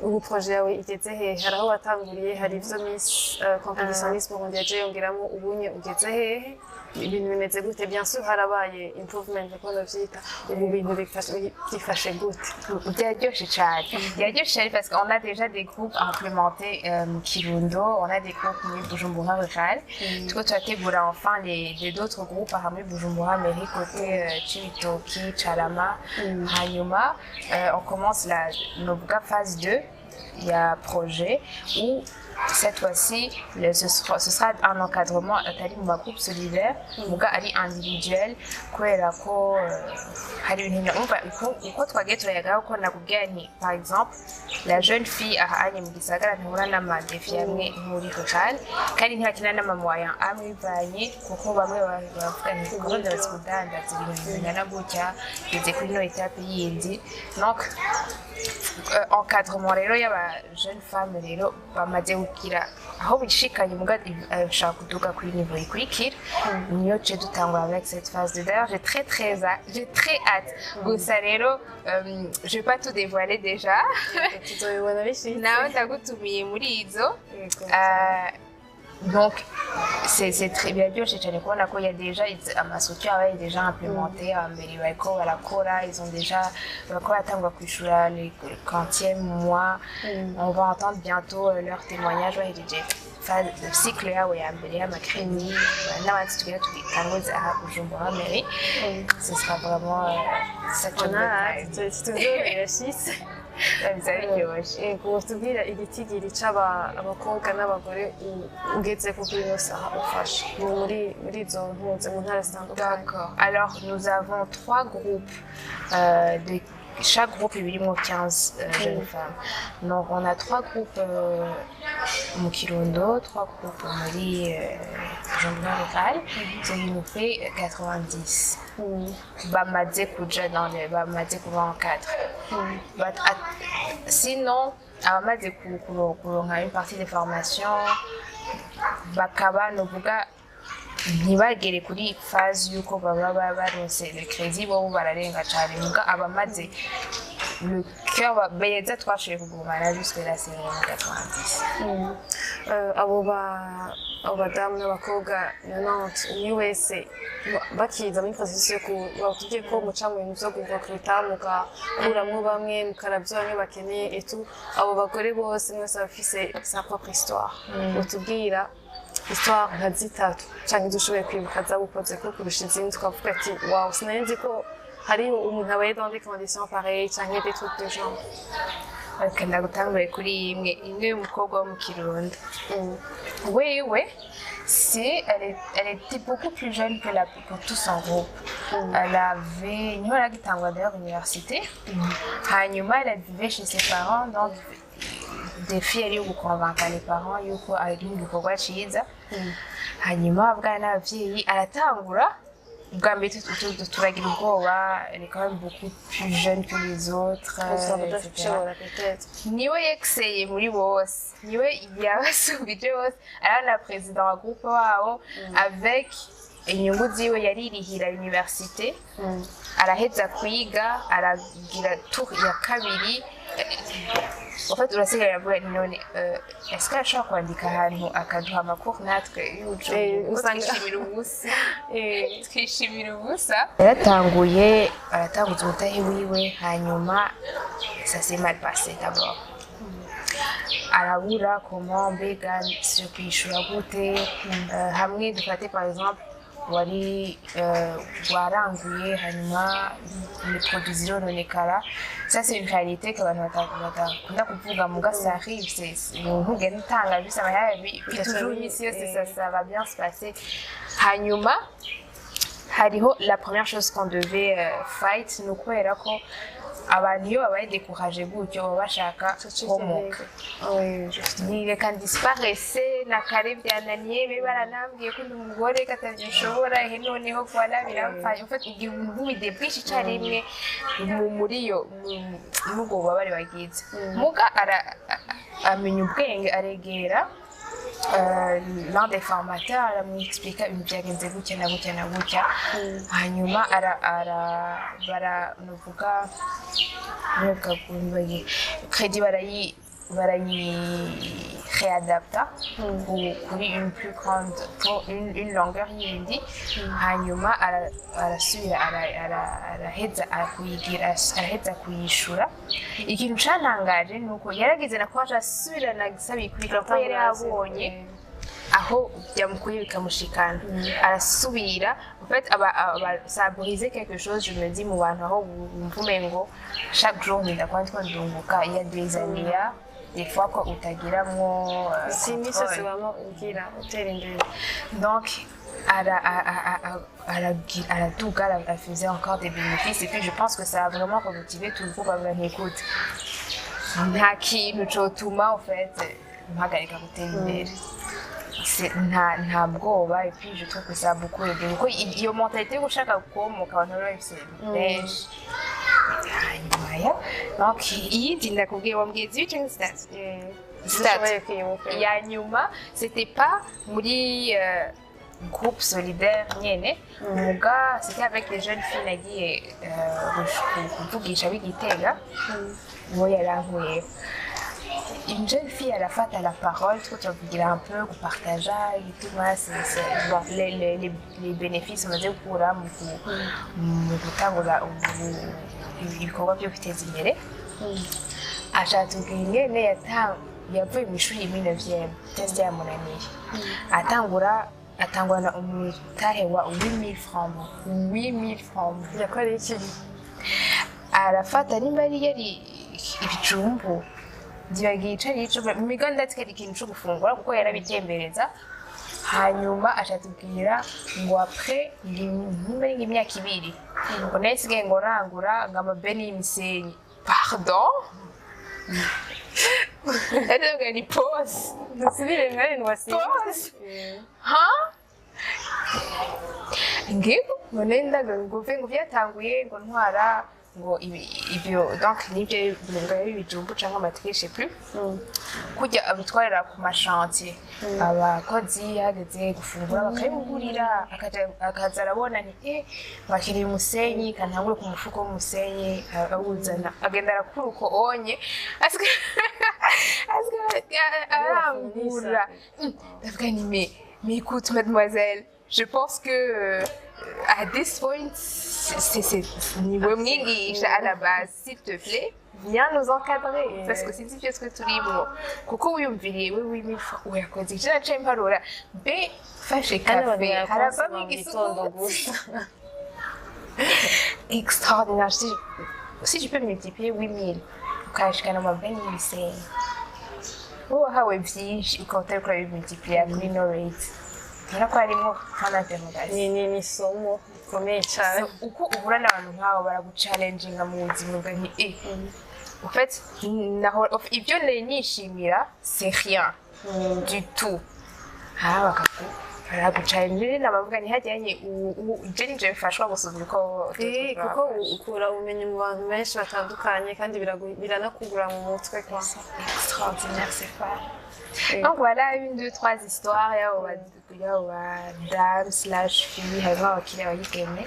ubu projet yawe igeze hehe hari aho watanguriye hari ivyo Miss competition Miss Burundi yaje yongeramo ubunye ugeze hehe ibintu bimeze gute bien sûr harabaye improvement ko navyita ubu bintu bifashe gute Byaryoshe cyane byaryoshe cyane parce qu'on a déjà des groupes implémentés Kirundo on a des groupes muri Bujumbura rural tuko turategura enfin les d'autres groupes hamwe Bujumbura mairie côté Cibitoki Carama hanyuma on commence la novuga phase 2 il y a projet où cette fois-ci ce sera un encadrement atari mu groupe solidaire muga ari individuel kubera ko hari ibintu uko twagiye turayaga ko nakubwiye ni par exemple la jeune fille ahanye mu gisagara ntibura n'amadefi yamwe muri rural kandi ntihakina n'amamoyen amwivanye kuko bamwe bavuga ni gahunda bazikudandaza ibintu bingana gutya bigeze kuri no etape yindi donc encadrement rero y'aba jeune femme rero bamaze kugira aho bishikanye muga ashaka kuduga kuri niveau ikurikira niyo cyo dutangura avec cette phase de d'ailleurs j'ai très hâte gusa rero je vais pas tout dévoiler déjà tuzoyibona bishitse nawe ndagutumiye muri izo donc c'est très bien byoshe cyane kubona ko ya déjà amasutyo aba déjà implémenté mbere bariko barakora ils ont déjà bariko batangwa kwishura les quantième mois on va entendre bientôt leur témoignage bahejeje cycle yawe ya mbere y'amakredi n'abandi tugira tugitanguza aha Bujumbura mairie ce sera vraiment ça qu'on a c'est Ego tubwira igitigiri c'abakobwa n'abagore ugeze ku kino saha ufasha muri izo mpuze mu ntara zitandukanye. D'accord. Alors nous avons 3 groupes de chaque groupe est 15 jeunes femmes. Donc on a 3 groupes au Kirundo, 3 groupes muri Bujumbura rural, ce qui nous fait 90. Bamaze kuja dans les bamaze kuba en cadre. Sinon abamaze kuronka une partie des formations bakaba novuga ntibagere kuri phase yuko baba baronse le crédit bo bararenga cyane muga abamaze le cœur beza twashoboye kugumana jusque là c'est 90. Abo badamu n'abakobwa nanone ni wese bakiza muri processus yo kubatubwiye ko muca mu bintu byo guvakrita mukakuramwo bamwe mukaravyo bamwe bakeneye etu abo bagore bose mwese bafise sa propre histoire utubwira histoire nka zitatu canke dushoboye kwibuka zabukoze ko kurusha izindi twavuga ati wow sinari nzi ko hari umuntu abaye dans des conditions pareilles canke des trucs de genre. Kanda gutangure kuri imwe y'umukobwa wo mu Kirundo. Wewe elle était beaucoup plus jeune que tous en groupe. Elle avait niho yagitangwa d'ailleurs université. Hanyuma elle vivait chez ses parents donc des filles yo convaincre les parents yuko ari igikorwa ciza. Hanyuma abwana n'abavyeyi aratangura bwa mbere turagira ubwoba elle est quand même beaucoup plus jeune que les autres niwe yexeye muri bose niwe yabasubije bose ari na président wa groupe wabo avec inyungu ziwe yaririhira université araheza kwiga aragira tour ya kabiri en fait urasigaye avuga none est-ce que ashaka kwandika ahantu akaduha amakuru natwe twishimira ubusa yaratanguye aratanguza umutahe wiwe hanyuma ça s'est mal passé d'abord arabura comment mbega se kwishura gute hamwe dufate par exemple wari waranguye hanyuma les produits zirononekara ça c'est une réalité que abantu bakunda kuvuga muga ça arrive c'est ntugenda utanga bisa amayabi toujours ici ça va bien se passer hanyuma hariho la première chose qu'on devait fight no kwera ko abantu iyo babaye découragé gutyo baba bashaka komoka reka disparaisse na kare byananiye be baranambwiye ko umugore katagishobora noneho voilà biramfanya en fait igihe umuntu bidebwisha icyarimwe muri yo n'ubwo babare bagize muga amenya ubwenge aregera l'un des formateurs aramwexplica ibintu byagenze gutya na gutya na gutya hanyuma nuvuga crédit réadapta pour une plus grande, pour une longueur yindi hanyuma araheza kuyishura ikintu cantangaje nuko yarageze na kwaje asubirana gisabikubika ko yari abonye aho byamukuye bikamushikana arasubira en fait ça a brisé quelque chose je me dis mu bantu aho mvume ngo chaque jour ndakwandika ndunguka il y a des années des fois quoi utagiramwo simise subamo ugira utera imbere donc elle faisait encore des bénéfices et puis je pense que ça a vraiment remotivé tout le groupe à venir écoute nta kintu cotuma en fait mpagarika gutera imbere nta bwoba et puis je trouve que ça a beaucoup aidé kuko iyo mentalité yo gushaka gukomoka abantu bafise benshi hanyuma donc iyindi ndakubwiye wambwiye 18 cyangwa stats ya nyuma c'était pas muri groupe solidaire nyene muga c'était avec des jeunes filles nagiye kuvugisha b'Igitega uwo yarankuye une jeune fille à la fin à la parole, tu vas un peu, vous partagez et tout, voilà, bon, les bénéfices, on va dire, pour là, il faut que vous imaginez. À chaque fois, il y a un peu une chouille 9e, testé à mon ami. Attends, na umutahe wa 8000 francs. 8000 francs. Il y a quoi l'étude? À la fin, t'as dit, yari ibijumbu. Ndibagiye icyo migo ndatwera ikintu cyo gufungura kuko yarabitembereza hanyuma ashatubwira ngo après nyuma y'imyaka 2 ngo nesigaye ngo rangura ngo amabeni y'imisenyi pardon ndavuga ni pause dusubire mwari nwasi pause ngiko ngo nendaga ngo byatanguye ngo ntwara ngo ibyo donc nibyo bijumbu cyangwa amatwi je sais plus kujya abitwarira ku machantier abakozi yageze gufungura bakayimugurira akaza arabona ni bakiri umusenyi kantangure ku mufuko w'umusenyi awuzana agenda arakuruko onye aska arangura ndavuga ni mais écoute mademoiselle je pense que à this point c'est niveau mwigisha à la base s'il te plaît viens nous encadrer parce que c'est difficile ce que tu livres kuko wiyumviriye we 8000 francs uyakoze icyo cyo imparura be fashe café haraba mwigisondo gusa extraordinaire si je peux multiplier 8000 ukashikana mu beni y'imisenyi wahawe byinshi ukote kuri multiplier kuri no rate Nako harimo kana interrogation ni somo komeye cyane uko uhura n'abantu nk'abo baraguchallenginga mu buzima bwa ni en fait naho ibyo nishimira c'est rien du tout baraguchallenginga n'abavuga ni hajyanye je bifashwa gusuzuma ko kuko ukura ubumenyi mu bantu benshi batandukanye kandi biranakugura mu mutwe kwa extraordinaire c'est pas. Donc voilà 1, 2, 3 histoires il y a dame/fille vraiment qui a yikeme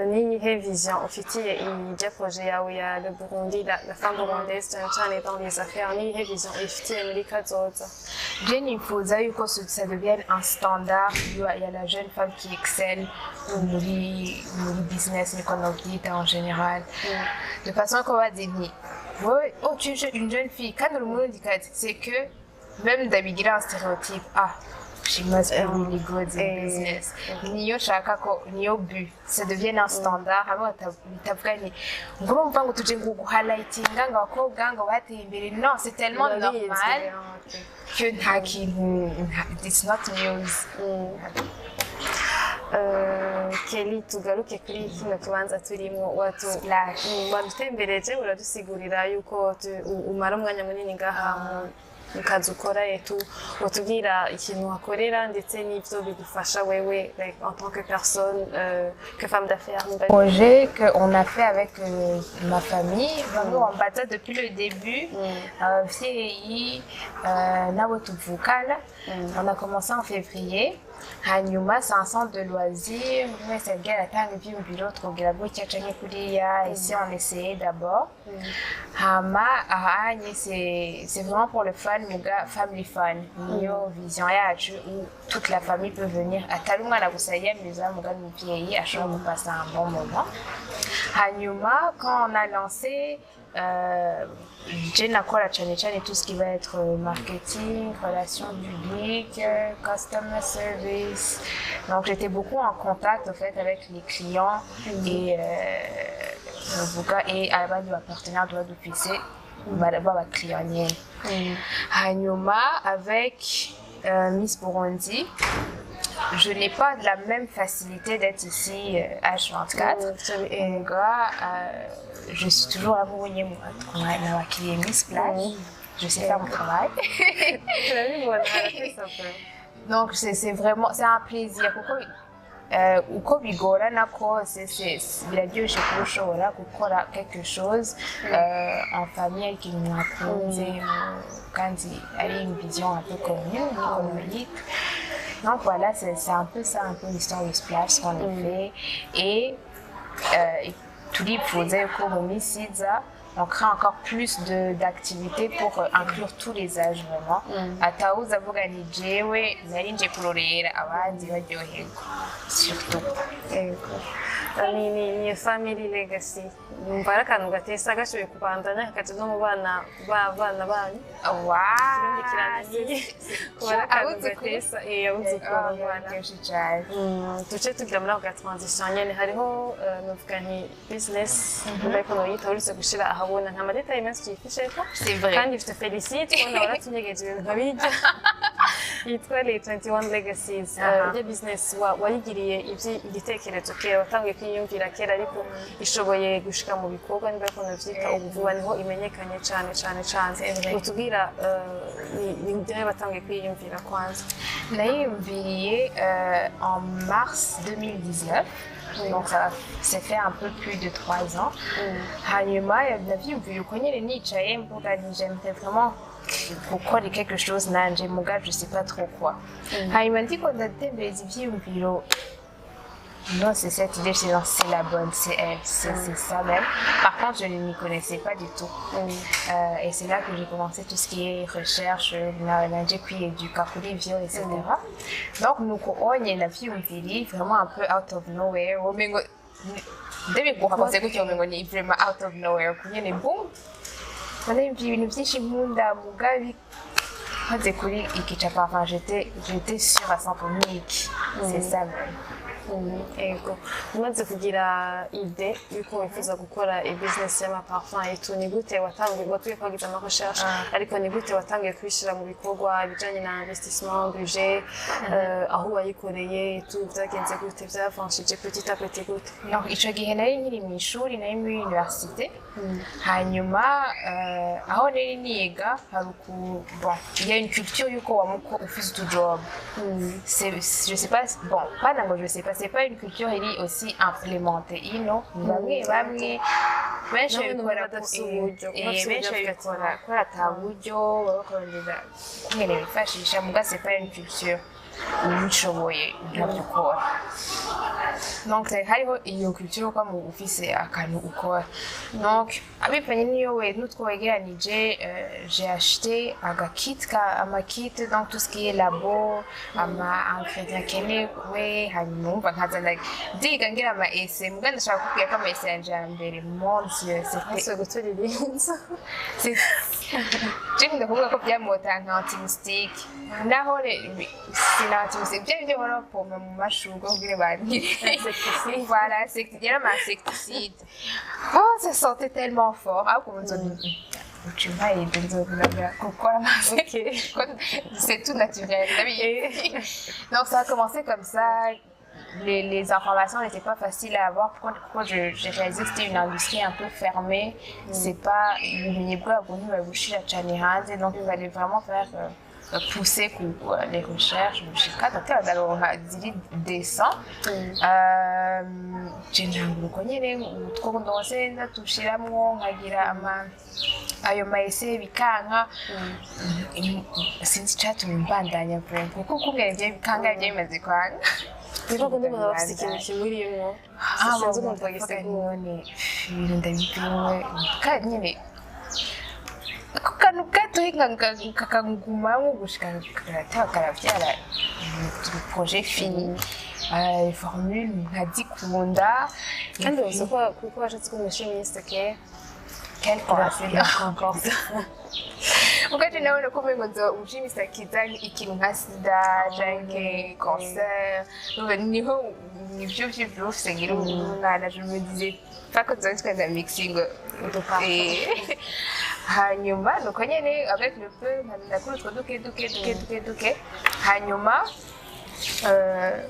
ni vision ufitiye ijya projet yawe ya le Burundi la femme burundaise cyane dans les affaires ni vision ifitiye muri kazoza je nifuza yuko ça devienne un standard il y a la jeune femme qui excelle muri business économique en général de façon qu'on va dire oui, oh, tu es une jeune fille. Quand le monde dit c'est que même d'habiller un stéréotype, she must be really good in business. Niyo shaka ko niyo but, ça devient un standard. Hama tavuga ni ngurumva ngo tuje nguhighlightinga ngo abakobwa ngo bateye imbere. Non, c'est tellement normal que nta kintu, it's not news. Kelly tugaruke kuri kino kibanza turimo wadutembereje uradusigurira yuko umara umwanya munini ngaha mu kazi ukora etu utubwira ikintu wakorera ndetse n'ivyo bigufasha wewe like, en tant que personne que femme d'affaires projet qu'on a fait avec ma famille vraiment on battait depuis le début vieilli nabo tuvukana on a commencé en février hanyuma c'est un centre de loisirs mais c'est bien atanga ivyumviro twogira gutya canke kuriya ici on essayait d'abord hama ahanye c'est vraiment pour le fun muga family fun niyo vision yacu où toute la famille peut venir atari umwana gusa yiyamiza muga n'umuvyeyi ashobora gupasa un bon moment hanyuma quand on a lancé je nakora cane cane tout ce qui va être marketing, relations publiques, customer service. Donc j'étais beaucoup en contact en fait avec les clients et abandi bapartenaire doit dufise babaklients. Hanyuma avec Miss Burundi, je n'ai pas la même facilité d'être ici H24. Et je suis toujours là pour venir qui est Miss Plage. Je sais faire mon travail. Donc c'est vraiment c'est un plaisir. Uko bigorana kose biraryoshe kurushobora gukora quelque chose en famille avec une mwakunze kandi ari une vision un peu commune économique. Donc voilà, c'est un peu ça, un peu l'histoire du splash qu'on a fait. Et tout le monde faisait comme Missisa, on crée encore plus d'activités pour inclure tous les âges vraiment. Ataouza avuga ni jewe nari nje kurorera abandi baryoherwa surtout. Ni family legacy. Numva ari akantu gatesa gashoboye kubandanya kakati no mu bana banyu. Wow! Kubara akantu gatesa yabuze kubana. Tuce tugira muri ako gatransition nyene hariho novuga nti business mbeko no yita uretse gushira ahabona nta madetail menshi cyifisheko. C'est vrai. Kandi je te félicite on a watunyegeje ibintu nkabijya. Yitwa les 21 legacies. Iyo business wayigiriye igitekerezo kera watangiye kwiyumvira kera ariko ishoboye gushika mu bikorwa niba ko navyita ubuvuba niho imenyekanye cyane utubwira ni byo batangiye kwiyumvira kwanza nayumviriye en mars 2019. Donc ça s'est fait un peu plus de 3 ans. Hanyuma navyumvira uko nyene nicaye mvuga ni j'aimerais vraiment gukora quelque chose nanje muga je sais pas trop quoi. Hanyuma ndiko ndatembereza ivyiyumviro. Non, c'est cette idée, c'est la bonne, c'est elle, c'est ça même. Par contre, je ne m'y connaissais pas du tout. Et c'est là que j'ai commencé tout ce qui est recherche, du kakuri, viol, etc. Donc, nous, on y a vu une vidéo vraiment un peu out of nowhere. Dès que vous pensez que tu es vraiment out of nowhere, vous avez boum. On a une petite munda, mugabi. Enfin, j'étais sûre à 100%. C'est ça même. Ego umaze kugira ide yuko wifuza gukora business y'amaparfum etu ni gute watangiye kwagiza ama recherche ariko ni gute watangiye kwishira mu bikorwa bijanye na investissement budget aho wayikoreye etu byagenze gute byavanshije petit à petit gute donc ico gihe nari nkiri mu ishuri nari muri université hanyuma aho nari niga hari bon il y a une culture yuko wamuko ufise tu job je sais pas bon pas nango je sais pas c'est pas une culture elle est aussi implémentée ino bamwe benshi bikora kora taburyo bakorera kumene bifashisha muga c'est pas une culture ubishoboye ntabyukora donc hariho iyo culture kwa mu ufise akantu ukora donc abipanye niyo we nutwegeranije j'ai acheté ama kit donc tout ce qui est labo ama ingrédients kenewe hanyuma nkazana ndiga ngira ama essai muga ndashaka kupiga kama essai yanje ya mbere mon dieu c'était guturirinza je ndavuga ko byamota nka anti-mystic naho c'est bien de voir pour me mashurwe ngire bani voilà c'est il y a ma insecticide oh ça sentait tellement fort ah comme tu vas et pourquoi c'est tout naturel donc ça a commencé comme ça les informations n'étaient pas faciles à avoir. Pourquoi j'ai réalisé que c'était une industrie un peu fermée. C'est pas ubumenyi bwabo ntibabushira cyane hanze, donc il fallait vraiment faire pousser les recherches gushika tatera ndaronka ziri descend je ntabwo nyene utwo ndose ndatushiramwo nkagira ayo maese bikanka sinzi cyatumye mbandanya vraiment kuko kubera ibyo bikanga ibyo bimaze kwanga niko kundi umuntu bafite ikintu kimuriyemo sinzi umuntu bagisigura ibintu ndabipimwe kandi nyine kantu gato kakagumamo gushika karabyara projet fini formule nkazikunda kandi uzi kuko washatse kumushimisha quelle coïncidence encore ukati naona ko mengo nzo ushimisa kizani ikintu nka sida canke cancer niho nivyo vyose ngira umwana je me disais pas que ça serait un mixing de parfait hanyuma nuko nyene avec le peu ndakuru utwo duke hanyuma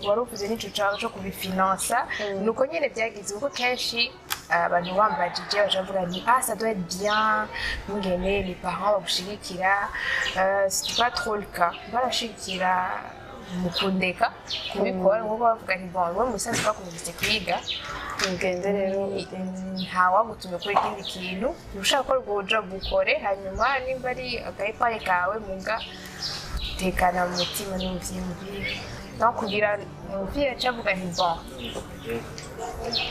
wari uvuze n'ico cyo kubifinansa nuko nyene byagize uko kenshi abantu bambajije bajavuga ni ça doit être bien mungene les parents bagushigikira c'est pas trop le cas barashigikira mukundeka kubikora ngo bavuga ni bon we musaza bakumvise kwiga ngende rero ntawagutumye kuri ikindi kintu ushaka ko rwoja bukore hanyuma nimba ari akayipaye kawe muga tekana mu mutima n'uvyiyumvire no kugira umupira cyavuga ni bon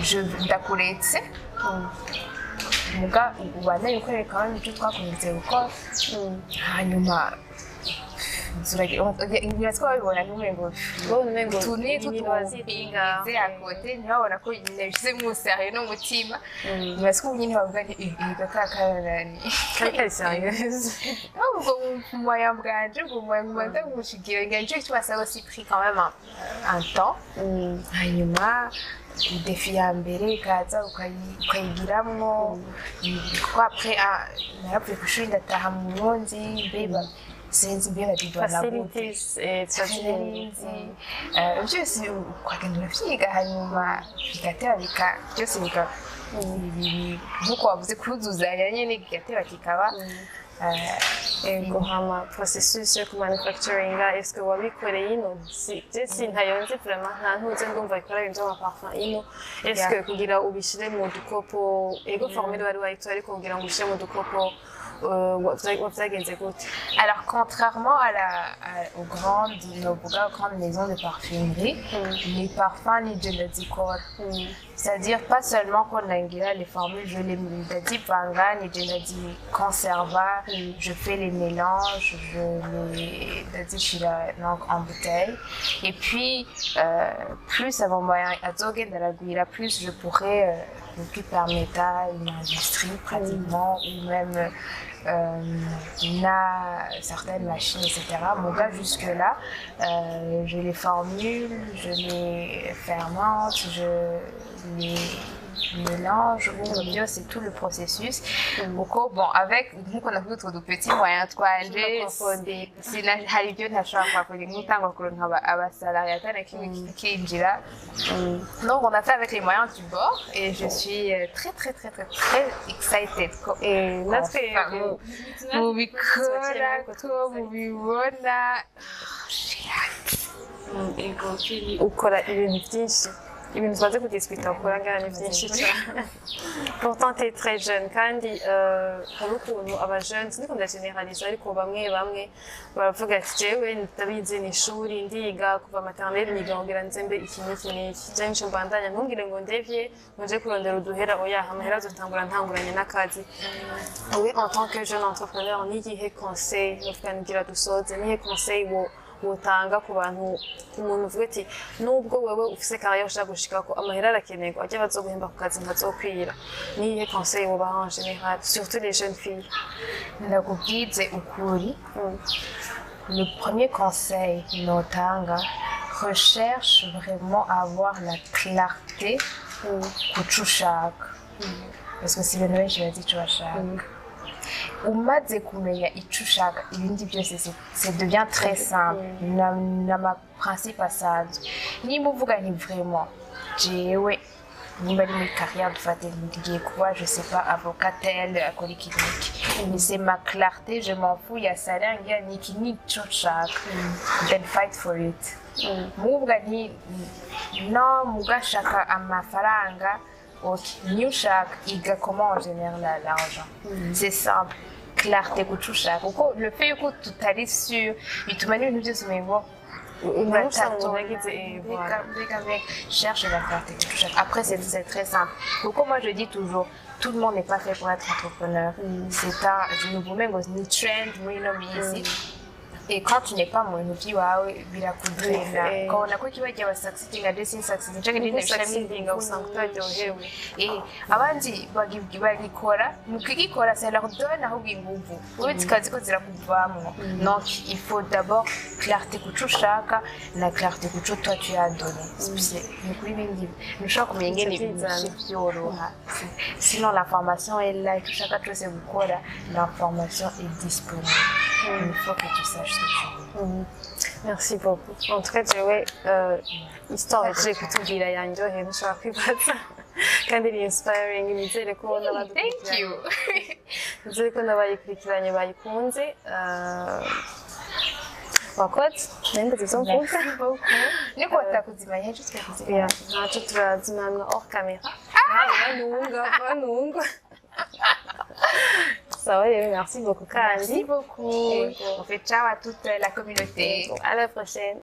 je ndakuretse muga ubana yukoreka kandi icyo twakunze gukora hanyuma ngira babibona n'umengo tuni tutubaziringa à côté ntibabona ko nabishyize mu sérieux no mutima parce que nyine bavuga nti iga kakarani kari sérieux ubwo moyen bwanje ubwo moyen ngomba gushigira nganje ça aussi pris quand même un temps hanyuma defi ya mbere ikaza ukayigiramwo ko après naravuye ku ishuri ndataha mu Burundi mbeba sinzi mbega dibana facilities facilities byose ukagenda urabyiga hanyuma bigatera byose bika nkuko wavuze kuzuzanya nyine bigatera kikaba guhama processus yo manufacturing est-ce que wabikoreye ino si ntayonze vraiment nta ntuze ndumva ikora ibyo nka parfum ino est-ce que kugira ubishire mu dukopo ego formule wari wayito ariko kugira ngo ubishire mu dukopo alors contrairement aux grandes maisons de parfumerie, les parfums ni de la c'est-à-dire pas seulement qu'on a les formules, je les dit panga ni de la conserva, je fais les mélanges, je les dit en bouteille et puis plus à mon moyen à zogen de la guira plus je pourrais permettre une industrie pratiquement ou même certaines machines, etc. Mon gars, jusque-là, je les formule, je les fermente, je les mélange, c'est tout le processus. Bon, avec, donc on a d'autres petits moyens, c'est la réalité de la chambre, donc on a fait avec les moyens du bord et je suis très excited. Et notre ibintu twaze kudiscuta ukora ngana byinshi cyane pourtant t'es très jeune kandi hari ukuntu abajeunes niko ndageneraliza ariko bamwe baravuga ati jewe ndabizi ni ishuri ndiga kuva maternelle niga ngira nzembe iki je nco mbandanya ntungire ngo ndevye nje kurondera uduhera oya amahera ntanguranye n'akazi oui en tant que jeune entrepreneur ni gihe conseil nofukangira dusoze ni conseil wotanga ku bantu umuntu uvuga ati nubwo wewe ufise carrière ushaka gushika ko amahera arakenerwa ajya bazoguhemba ku kazi nkazokwira niye conseil wobaha en général surtout les jeunes filles ndakubwize ukuri le premier conseil notanga recherche vraiment à avoir la clarté ku ushaka parce que si ibintu benshi bazi icyo bashaka umaze kumenya icyo ushaka ibindi byose ça devient très simple n'ama principe asanzwe niba uvuga nti vraiment jewe nimba ari muri carrière dufate ngiye kuba je sais pas avocat tel akora iki n'iki mais c'est ma clarté je m'en fous ya salaire ngira niki nico nshaka then fight for it muvuga nti no mugashaka amafaranga ok niyo ushaka iga comment on génère l'argent c'est simple clarté ku cyo ushaka kuko le fait yuko tutari sûr bituma n'ibintu byose umengo cherche la clarté que tu cherches. Après, c'est très simple. Donc, moi, je dis toujours, tout le monde n'est pas fait pour être entrepreneur. C'est un, je me même ni trend, ni ici. Et quand tu n'es pas mon outil, waouh, il a coupé. Quand on a quoi qui va y avoir succeeding, à dessin succeeding, chaque année, succeeding au sanctuaire de Jéhu. Et avant dit, bagikora, mukikora, ça leur donne à nguvu. Oui, tu dis que c'est la coupe. Donc, il faut d'abord clarté kucho chaka, la clarté kucho toi tu as donné. C'est le choc mais il y a sinon l'information est là, tout chacun tout c'est beaucoup là, l'information est disponible. Il faut que tu saches ce que tu veux. Merci beaucoup. En tout cas, Joey, histoire yaje kutubwira yanjyoheye nshaka kwibaza kandi ni inspiring nizere ko Thank you. nizere ko n'abayikurikiranye bayikunze wakoze nende tuzomvuga Merci beaucoup. Niko watakuzimanya cyo twakuzimanya. Ntacyo turazimana hors caméra banunga ça va, merci beaucoup. Merci beaucoup. On fait ciao à toute la communauté. À la prochaine.